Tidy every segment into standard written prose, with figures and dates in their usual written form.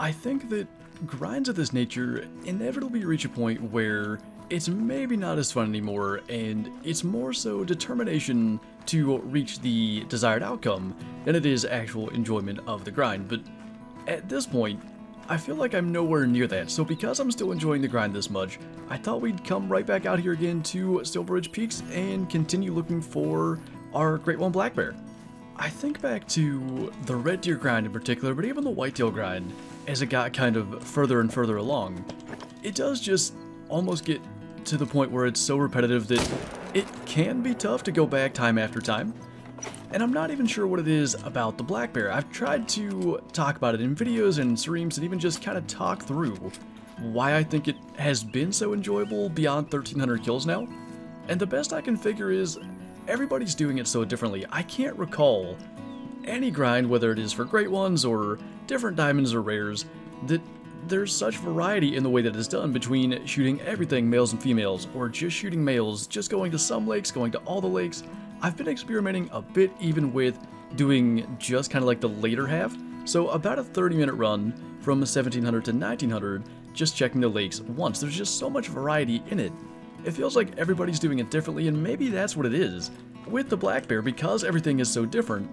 I think that grinds of this nature inevitably reach a point where it's maybe not as fun anymore, and it's more so determination to reach the desired outcome than it is actual enjoyment of the grind. But at this point, I feel like I'm nowhere near that, so because I'm still enjoying the grind this much, I thought we'd come right back out here again to Silver Ridge Peaks and continue looking for our Great One Black Bear. I think back to the red deer grind in particular, but even the whitetail grind, as it got kind of further and further along, it does just almost get to the point where it's so repetitive that it can be tough to go back time after time. And I'm not even sure what it is about the black bear. I've tried to talk about it in videos and streams and even just kind of talk through why I think it has been so enjoyable beyond 1,300 kills now. And the best I can figure is everybody's doing it so differently. I can't recall any grind, whether it is for great ones or different diamonds or rares, that there's such variety in the way that it's done between shooting everything males and females, or just shooting males, just going to some lakes, going to all the lakes. I've been experimenting a bit even with doing just kind of like the later half, so about a 30-minute run from 1700 to 1900, just checking the lakes once. There's just so much variety in it. It feels like everybody's doing it differently, and maybe that's what it is. With the black bear, because everything is so different,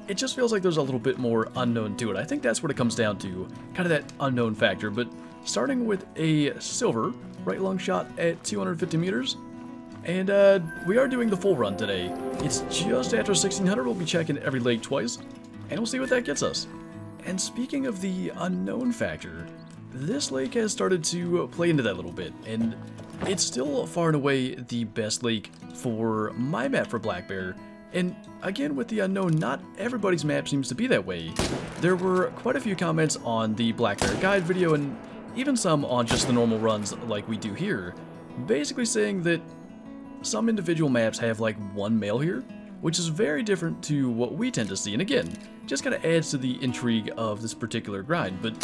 it just feels like there's a little bit more unknown to it. I think that's what it comes down to, kind of that unknown factor. But starting with a silver, right lung shot at 250 meters, and we are doing the full run today. It's just after 1600, we'll be checking every lake twice, and we'll see what that gets us. And speaking of the unknown factor, this lake has started to play into that a little bit, and it's still far and away the best lake for my map for black bear. And again, with the unknown, not everybody's map seems to be that way. There were quite a few comments on the Black Bear Guide video, and even some on just the normal runs like we do here, basically saying that some individual maps have like one male here, which is very different to what we tend to see. And again, just kind of adds to the intrigue of this particular grind. But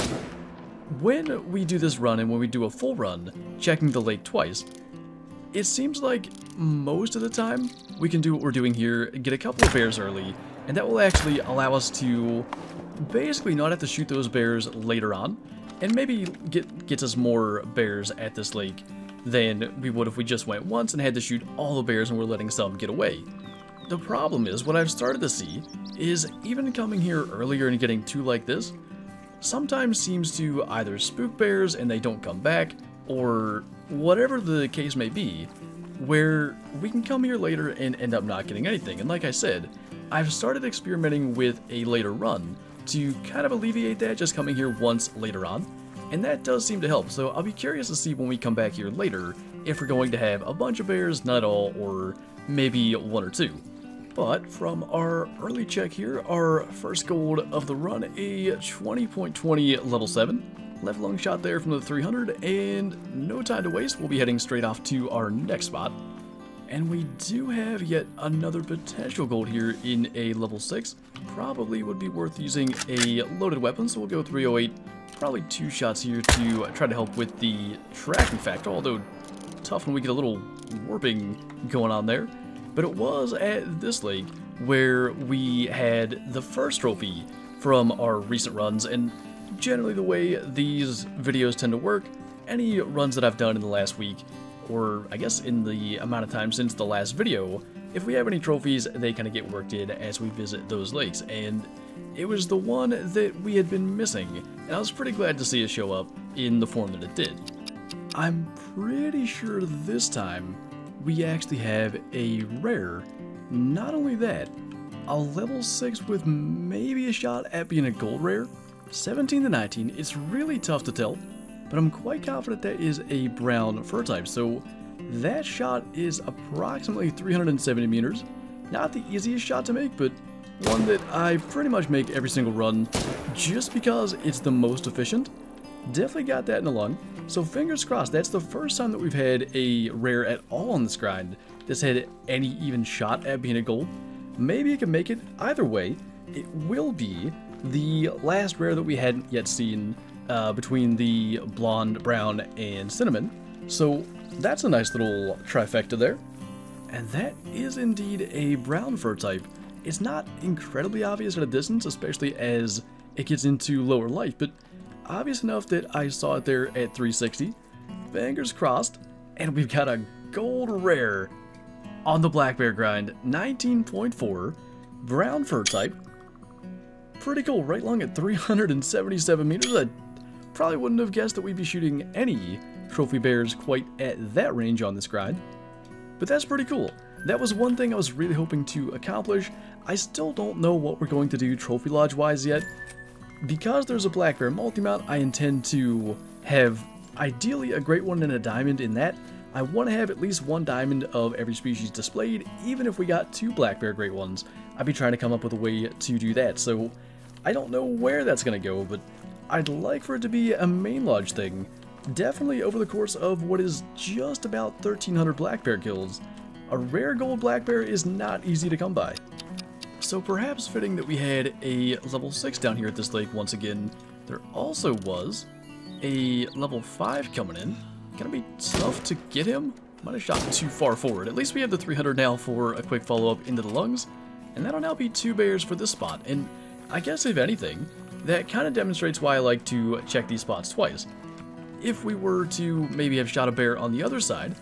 when we do this run and when we do a full run, checking the lake twice, it seems like most of the time we can do what we're doing here, get a couple of bears early, and that will actually allow us to basically not have to shoot those bears later on, and maybe gets us more bears at this lake than we would if we just went once and had to shoot all the bears and we're letting some get away. The problem is, what I've started to see is even coming here earlier and getting two like this sometimes seems to either spook bears and they don't come back, or whatever the case may be, where we can come here later and end up not getting anything. And like I said, I've started experimenting with a later run to kind of alleviate that, just coming here once later on, and that does seem to help. So I'll be curious to see when we come back here later if we're going to have a bunch of bears, not at all, or maybe one or two. But from our early check here, our first gold of the run, a 20.20 level 7. Left lung shot there from the 300, and no time to waste, we'll be heading straight off to our next spot. And we do have yet another potential gold here in a level 6. Probably would be worth using a loaded weapon, so we'll go 308. Probably 2 shots here to try to help with the tracking factor, although tough when we get a little warping going on there. But it was at this lake where we had the first trophy from our recent runs, and generally the way these videos tend to work, any runs that I've done in the last week, or I guess in the amount of time since the last video, if we have any trophies, they kind of get worked in as we visit those lakes, and it was the one that we had been missing, and I was pretty glad to see it show up in the form that it did. I'm pretty sure this time we actually have a rare. Not only that, a level 6 with maybe a shot at being a gold rare. 17 to 19, it's really tough to tell, but I'm quite confident that is a brown fur type, so that shot is approximately 370 meters. Not the easiest shot to make, but one that I pretty much make every single run just because it's the most efficient. Definitely got that in the lung, so fingers crossed. That's the first time that we've had a rare at all on this grind that's had any even shot at being a gold. Maybe it can make it. Either way, it will be the last rare that we hadn't yet seen between the blonde, brown, and cinnamon. So that's a nice little trifecta there. And that is indeed a brown fur type. It's not incredibly obvious at a distance, especially as it gets into lower light, but obvious enough that I saw it there at 360. Fingers crossed. And we've got a gold rare on the black bear grind. 19.4. Brown fur type. Pretty cool. Right long at 377 meters. I probably wouldn't have guessed that we'd be shooting any trophy bears quite at that range on this grind. But that's pretty cool. That was one thing I was really hoping to accomplish. I still don't know what we're going to do trophy lodge wise yet. Because there's a black bear multi-mount, I intend to have ideally a great one and a diamond in that. I want to have at least one diamond of every species displayed, even if we got 2 black bear great ones. I'd be trying to come up with a way to do that, so I don't know where that's going to go, but I'd like for it to be a main lodge thing. Definitely over the course of what is just about 1,300 black bear kills. A rare gold black bear is not easy to come by. So perhaps fitting that we had a level 6 down here at this lake once again. There also was a level 5 coming in. Gonna be tough to get him. Might have shot too far forward. At least we have the 300 now for a quick follow-up into the lungs. And that'll now be 2 bears for this spot. And I guess if anything, that kind of demonstrates why I like to check these spots twice. If we were to maybe have shot a bear on the other side,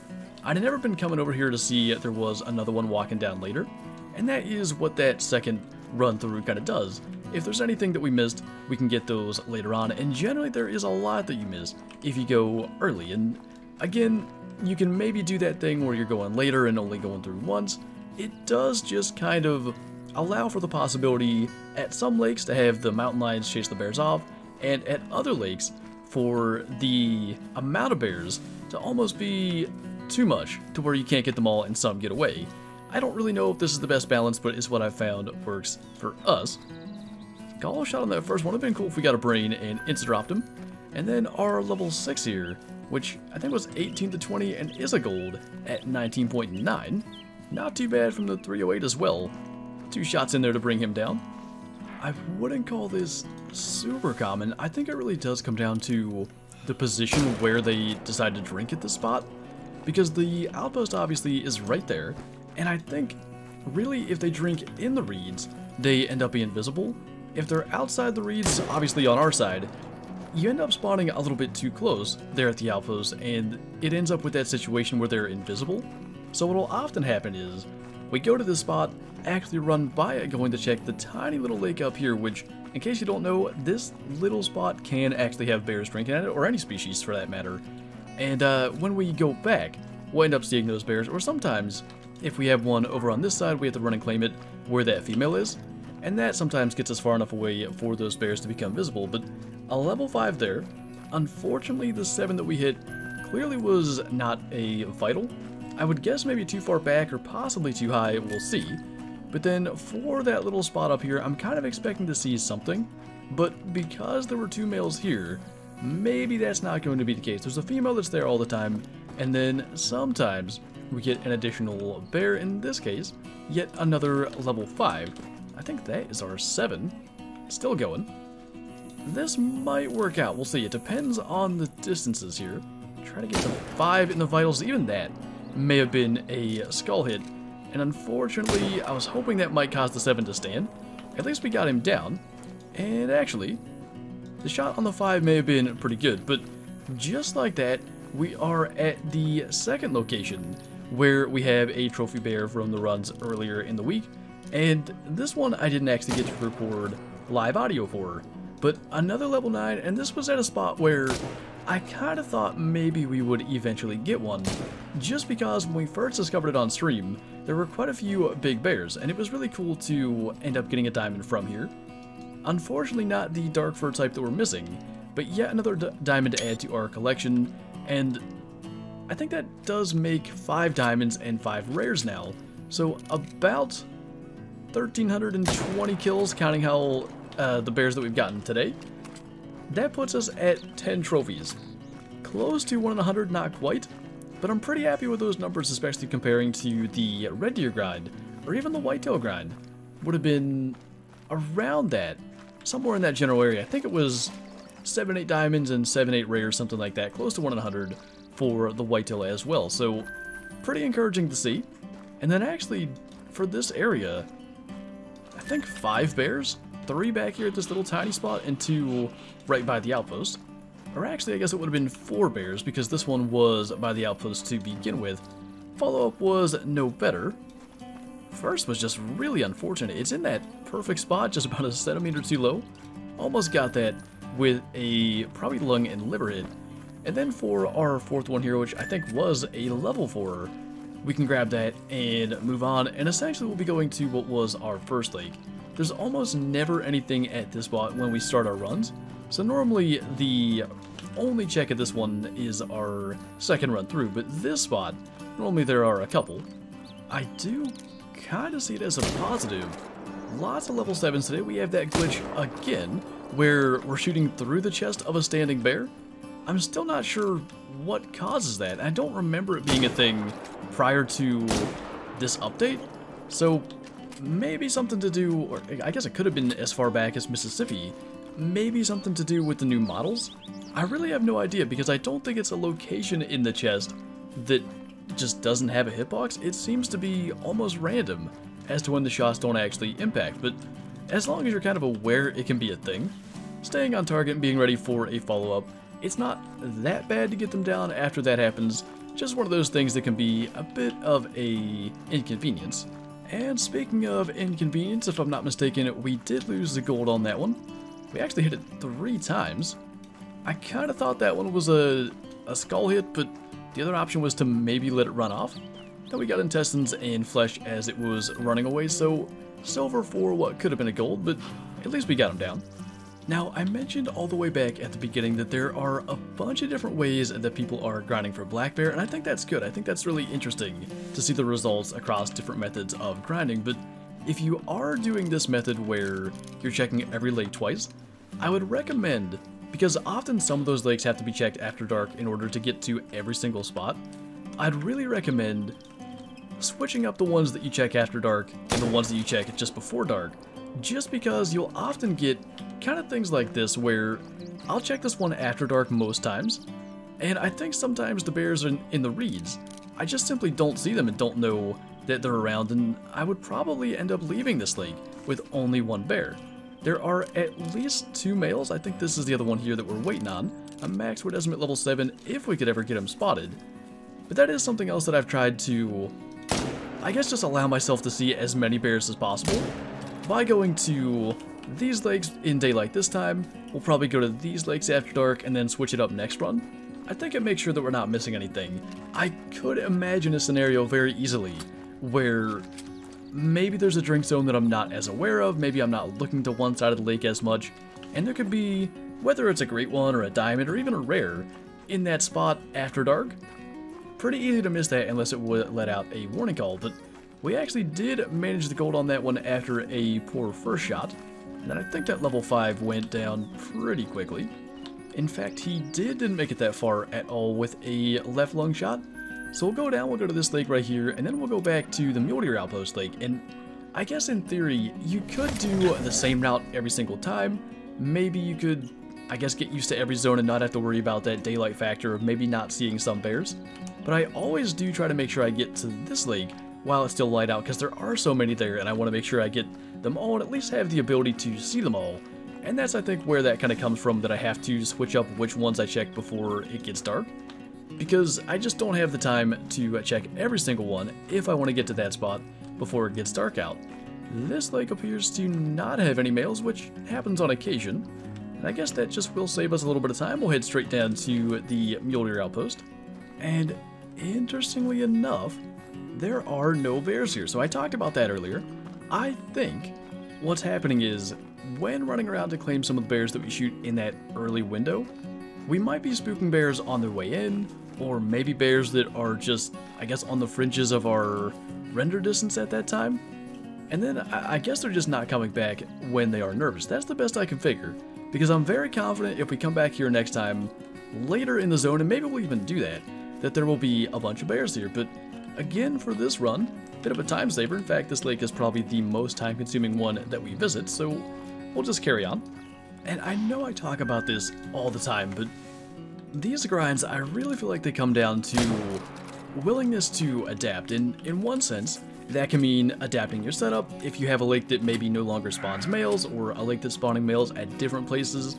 I'd have never been coming over here to see if there was another one walking down later. And that is what that second run through kind of does. If there's anything that we missed, we can get those later on, and generally there is a lot that you miss if you go early. And again, you can maybe do that thing where you're going later and only going through once. It does just kind of allow for the possibility at some lakes to have the mountain lions chase the bears off, and at other lakes for the amount of bears to almost be too much to where you can't get them all and some get away. I don't really know if this is the best balance, but it's what I've found works for us. Gall shot on that first one. It would have been cool if we got a brain and insta-dropped him. And then our level 6 here, which I think was 18 to 20 and is a gold at 19.9. Not too bad from the 308 as well. 2 shots in there to bring him down. I wouldn't call this super common. I think it really does come down to the position where they decide to drink at this spot. Because the outpost obviously is right there. And I think, really, if they drink in the reeds, they end up being visible. If they're outside the reeds, obviously on our side, you end up spawning a little bit too close there at the outpost, and it ends up with that situation where they're invisible. So what will often happen is, we go to this spot, actually run by it going to check the tiny little lake up here, which, in case you don't know, this little spot can actually have bears drinking at it, or any species for that matter. And when we go back, we'll end up seeing those bears, or sometimes, if we have one over on this side, we have to run and claim it where that female is. And that sometimes gets us far enough away for those bears to become visible. But a level 5 there. Unfortunately, the 7 that we hit clearly was not a vital. I would guess maybe too far back or possibly too high, we'll see. But then for that little spot up here, I'm kind of expecting to see something. But because there were 2 males here, maybe that's not going to be the case. There's a female that's there all the time, and then sometimes we get an additional bear, in this case, yet another level 5. I think that is our 7. Still going. This might work out. We'll see. It depends on the distances here. Try to get to 5 in the vitals. Even that may have been a skull hit. And unfortunately, I was hoping that might cause the 7 to stand. At least we got him down. And actually, the shot on the 5 may have been pretty good. But just like that, we are at the second location where we have a trophy bear from the runs earlier in the week. And this one I didn't actually get to record live audio for, but another level 9, and this was at a spot where I kind of thought maybe we would eventually get one, just because when we first discovered it on stream, there were quite a few big bears, and it was really cool to end up getting a diamond from here. Unfortunately not the dark fur type that we're missing, but yet another diamond to add to our collection, and I think that does make 5 diamonds and 5 rares now, so about 1,320 kills, counting how the bears that we've gotten today. That puts us at 10 trophies. Close to 1 in 100, not quite, but I'm pretty happy with those numbers, especially comparing to the red deer grind, or even the whitetail grind. Would have been around that, somewhere in that general area. I think it was 7-8 diamonds and 7-8 rares, something like that, close to 1 in 100 for the whitetail as well, so pretty encouraging to see. And then actually, for this area, I think 5 bears 3 back here at this little tiny spot and 2 right by the outpost. Or actually, I guess it would have been 4 bears because this one was by the outpost to begin with. Follow-up was no better. First was just really unfortunate. It's in that perfect spot, just about a centimeter too low. Almost got that with a probably lung and liver hit. And then for our 4th one here, which I think was a level 4, we can grab that and move on. And essentially we'll be going to what was our first lake. There's almost never anything at this spot when we start our runs. So normally the only check at this one is our 2nd run through, but this spot, normally there are a couple. I do kind of see it as a positive. Lots of level 7s today. We have that glitch again, where we're shooting through the chest of a standing bear. I'm still not sure what causes that. I don't remember it being a thing prior to this update. So maybe something to do, or I guess it could have been as far back as Mississippi. Maybe something to do with the new models? I really have no idea because I don't think it's a location in the chest that just doesn't have a hitbox. It seems to be almost random as to when the shots don't actually impact, but as long as you're kind of aware it can be a thing, staying on target and being ready for a follow-up, it's not that bad to get them down after that happens. Just one of those things that can be a bit of a inconvenience. And speaking of inconvenience, if I'm not mistaken, we did lose the gold on that one. We actually hit it 3 times. I kind of thought that one was a skull hit, but the other option was to maybe let it run off. Then we got intestines and flesh as it was running away, so silver for what could have been a gold, but at least we got him down. Now, I mentioned all the way back at the beginning that there are a bunch of different ways that people are grinding for black bear, and I think that's good. I think that's really interesting to see the results across different methods of grinding, but if you are doing this method where you're checking every lake twice, I would recommend, because often some of those lakes have to be checked after dark in order to get to every single spot, I'd really recommend switching up the ones that you check after dark and the ones that you check just before dark, just because you'll often get kind of things like this where I'll check this one after dark most times, and I think sometimes the bears are in the reeds. I just simply don't see them and don't know that they're around, and I would probably end up leaving this lake with only 1 bear. There are at least 2 males. I think this is the other one here that we're waiting on. A max wood estimate level 7 if we could ever get him spotted. But that is something else that I've tried to, I guess, just allow myself to see as many bears as possible. By going to these lakes in daylight this time, we'll probably go to these lakes after dark and then switch it up next run. I think it makes sure that we're not missing anything. I could imagine a scenario very easily where maybe there's a drink zone that I'm not as aware of, maybe I'm not looking to one side of the lake as much, and there could be, whether it's a great one or a diamond or even a rare, in that spot after dark. Pretty easy to miss that unless it would let out a warning call, but we actually did manage the gold on that one after a poor first shot, and then I think that level 5 went down pretty quickly. In fact, he didn't make it that far at all with a left lung shot. So we'll go down, we'll go to this lake right here, and then we'll go back to the Mule Deer Outpost Lake. And I guess in theory, you could do the same route every single time. Maybe you could, I guess, get used to every zone and not have to worry about that daylight factor of maybe not seeing some bears. But I always do try to make sure I get to this lake while it's still light out, because there are so many there, and I want to make sure I get them all and at least have the ability to see them all. And that's, I think, where that kind of comes from, that I have to switch up which ones I check before it gets dark. Because I just don't have the time to check every single one if I want to get to that spot before it gets dark out. This lake appears to not have any males, which happens on occasion. And I guess that just will save us a little bit of time. We'll head straight down to the Mule Deer Outpost. And interestingly enough, there are no bears here. So I talked about that earlier. I think what's happening is, when running around to claim some of the bears that we shoot in that early window, we might be spooking bears on their way in, or maybe bears that are just, I guess, on the fringes of our render distance at that time. And then I guess they're just not coming back when they are nervous. That's the best I can figure, because I'm very confident if we come back here next time, later in the zone, and maybe we'll even do that there will be a bunch of bears here. But again, for this run, bit of a time saver. In fact, this lake is probably the most time-consuming one that we visit, so we'll just carry on. And I know I talk about this all the time, but these grinds, I really feel like they come down to willingness to adapt. In one sense, That can mean adapting your setup if you have a lake that maybe no longer spawns males, or a lake that's spawning males at different places.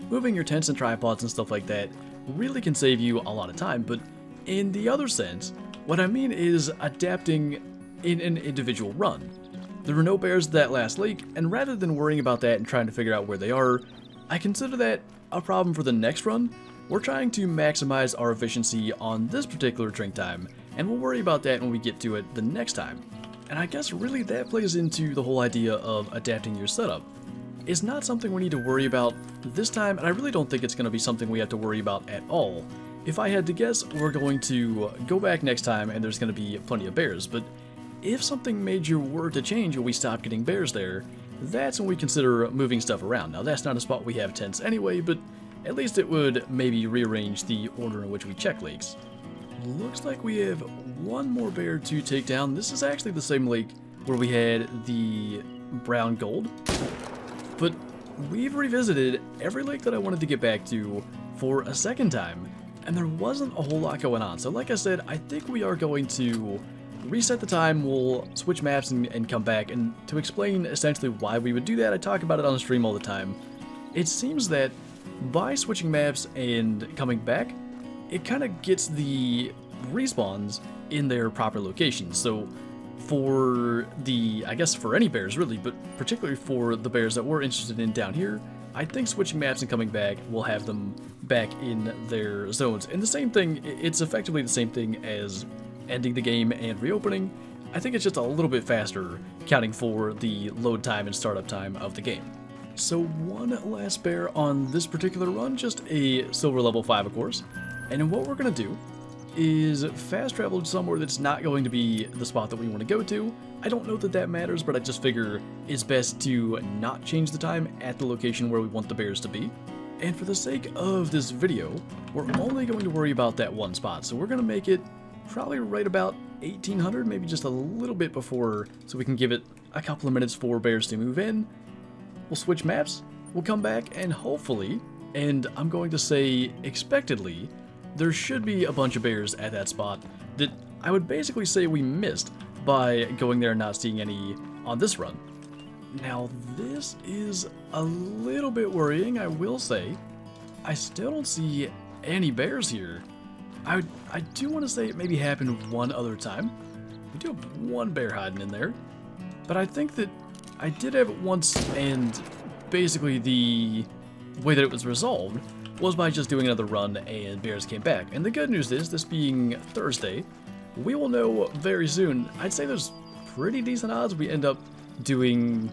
Moving your tents and tripods and stuff like that really can save you a lot of time, but in the other sense, what I mean is adapting in an individual run. There were no bears at that last lake, and rather than worrying about that and trying to figure out where they are, I consider that a problem for the next run. We're trying to maximize our efficiency on this particular drink time, and we'll worry about that when we get to it the next time. And I guess really that plays into the whole idea of adapting your setup. It's not something we need to worry about this time, and I really don't think it's going to be something we have to worry about at all. If I had to guess, we're going to go back next time and there's going to be plenty of bears, but if something major were to change and we stop getting bears there, that's when we consider moving stuff around. Now that's not a spot we have tents anyway, but at least it would maybe rearrange the order in which we check lakes. Looks like we have one more bear to take down. This is actually the same lake where we had the brown gold, but we've revisited every lake that I wanted to get back to for a second time, and there wasn't a whole lot going on. So like I said, I think we are going to reset the time, we'll switch maps and come back, and to explain essentially why we would do that, I talk about it on the stream all the time. It seems that by switching maps and coming back, it kind of gets the respawns in their proper locations. So for the, I guess for any bears really, but particularly for the bears that we're interested in down here, I think switching maps and coming back will have them back in their zones. And the same thing, it's effectively the same thing as ending the game and reopening. I think it's just a little bit faster, counting for the load time and startup time of the game. So one last bear on this particular run, just a silver level 5 of course. And what we're going to do is fast travel somewhere that's not going to be the spot that we want to go to. I don't know that that matters, but I just figure it's best to not change the time at the location where we want the bears to be. And for the sake of this video, we're only going to worry about that one spot. So we're going to make it probably right about 1800, maybe just a little bit before, so we can give it a couple of minutes for bears to move in. We'll switch maps, we'll come back, and hopefully, and I'm going to say expectedly, there should be a bunch of bears at that spot that I would basically say we missed by going there and not seeing any on this run. Now this is a little bit worrying, I will say. I still don't see any bears here. I do want to say it maybe happened one other time. We do have one bear hiding in there, but I think that I did have it once, and basically the way that it was resolved was by just doing another run and bears came back. And the good news is, this being Thursday, we will know very soon. I'd say there's pretty decent odds we end up doing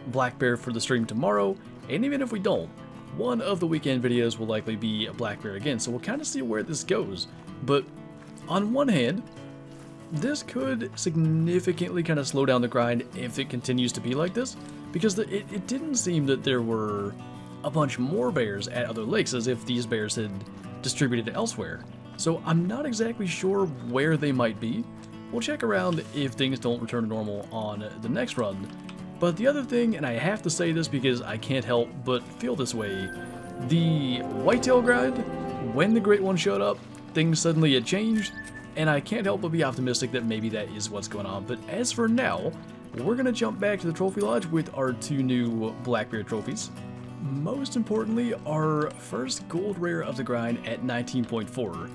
black bear for the stream tomorrow, and even if we don't, one of the weekend videos will likely be a black bear again, so we'll kind of see where this goes. But on one hand, this could significantly kind of slow down the grind if it continues to be like this, because it didn't seem that there were a bunch more bears at other lakes, as if these bears had distributed elsewhere. So I'm not exactly sure where they might be. We'll check around if things don't return to normal on the next run. But the other thing, and I have to say this because I can't help but feel this way, the whitetail grind, when the Great One showed up, things suddenly had changed, and I can't help but be optimistic that maybe that is what's going on. But as for now, we're going to jump back to the trophy lodge with our 2 new black bear trophies. Most importantly, our first gold rare of the grind at 19.4.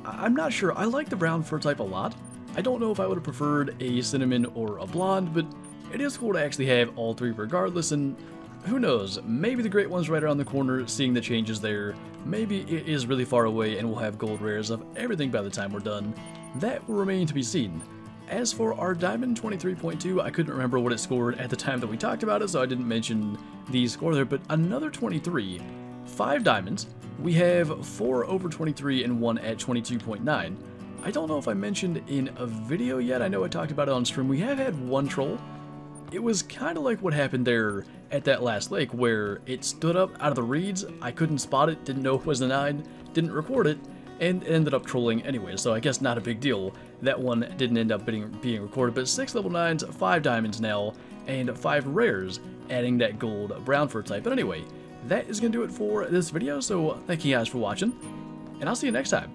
I'm not sure. I like the brown fur type a lot. I don't know if I would have preferred a cinnamon or a blonde, but it is cool to actually have all 3 regardless, and who knows, maybe the Great One's right around the corner, seeing the changes there. Maybe it is really far away and we'll have gold rares of everything by the time we're done. That will remain to be seen. As for our diamond 23.2, I couldn't remember what it scored at the time that we talked about it, so I didn't mention the score there, but another 23, 5 diamonds. We have 4 over 23 and 1 at 22.9. I don't know if I mentioned in a video yet, I know I talked about it on stream, we have had 1 troll. It was kind of like what happened there at that last lake, where it stood up out of the reeds, I couldn't spot it, didn't know it was denied, didn't record it, and ended up trolling anyway, so I guess not a big deal. That one didn't end up being recorded, but 6 level 9s, 5 diamonds now, and 5 rares, adding that gold brown fur type. But anyway, that is going to do it for this video, so thank you guys for watching, and I'll see you next time.